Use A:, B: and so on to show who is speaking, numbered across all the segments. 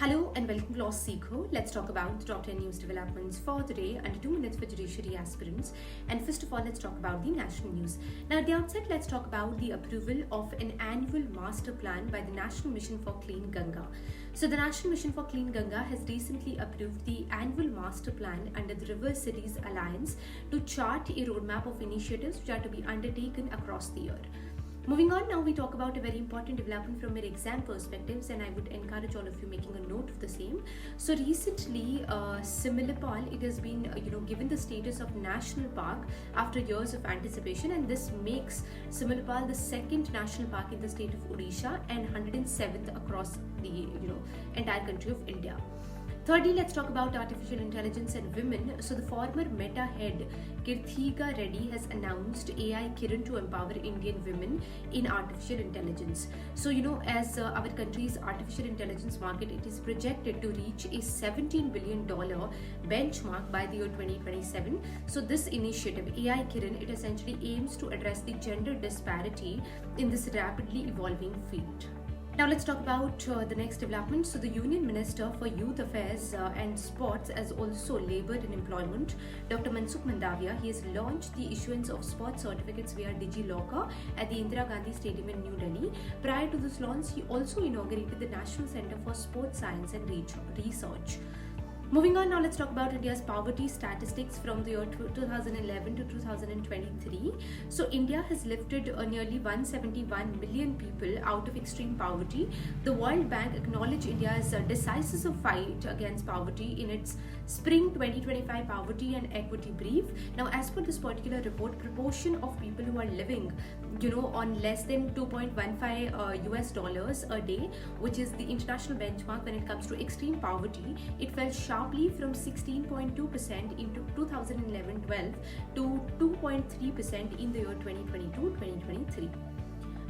A: Hello and welcome to LawSikho. Let's talk about the top 10 news developments for the day under 2 minutes for judiciary aspirants. And first of all, let's talk about the national news. Now, at the outset, let's talk about the approval of an annual master plan by the National Mission for Clean Ganga. So, the National Mission for Clean Ganga has recently approved the annual master plan under the River Cities Alliance to chart a roadmap of initiatives which are to be undertaken across the year. Moving on, now we talk about a very important development from your exam perspectives, and I would encourage all of you making a note of the same. So recently, Similipal, it has been given the status of national park after years of anticipation, and this makes Similipal the second national park in the state of Odisha and 107th across the entire country of India. Thirdly, let's talk about artificial intelligence and women. So the former Meta head Kirthiga Reddy has announced AI Kiran to empower Indian women in artificial intelligence. So as our country's artificial intelligence market, it is projected to reach a $17 billion benchmark by the year 2027. So this initiative, AI Kiran, it essentially aims to address the gender disparity in this rapidly evolving field. Now let's talk about the next development. So the Union Minister for Youth Affairs and Sports, as also Labour and Employment, Dr. Mansukh Mandaviya, he has launched the issuance of sports certificates via DigiLocker at the Indira Gandhi Stadium in New Delhi. Prior to this launch, he also inaugurated the National Centre for Sports Science and Research. Moving on, now let's talk about India's poverty statistics from the year 2011 to 2023. So India has lifted nearly 171 million people out of extreme poverty. The World Bank acknowledged India's decisive fight against poverty in its Spring 2025 Poverty and Equity Brief. Now, as per this particular report, proportion of people who are living on less than $2.15 US a day, which is the international benchmark when it comes to extreme poverty, it fell sharply from 16.2% in 2011-12 to 2.3% in the year 2022-2023.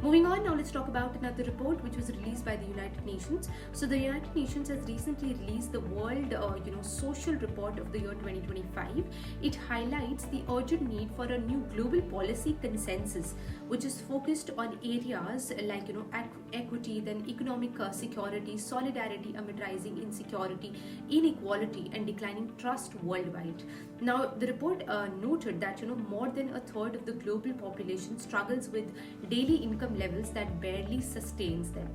A: Moving on, now let's talk about another report which was released by the United Nations. So the United Nations has recently released the World Social Report of the year 2025. It highlights the urgent need for a new global policy consensus which is focused on areas like equity, then economic security, solidarity amid rising insecurity, inequality and declining trust worldwide. Now the report noted that more than a third of the global population struggles with daily income levels that barely sustains them.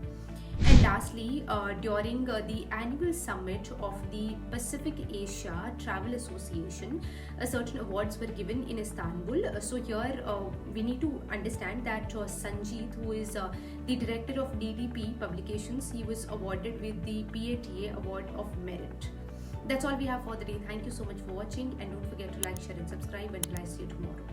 A: And lastly, during the annual summit of the Pacific Asia Travel Association, certain awards were given in Istanbul. So here we need to understand that SanJeet, who is the director of DDP Publications, he was awarded with the PATA Award of Merit. That's all we have for the day. Thank you so much for watching, and don't forget to like, share and subscribe until I see you tomorrow.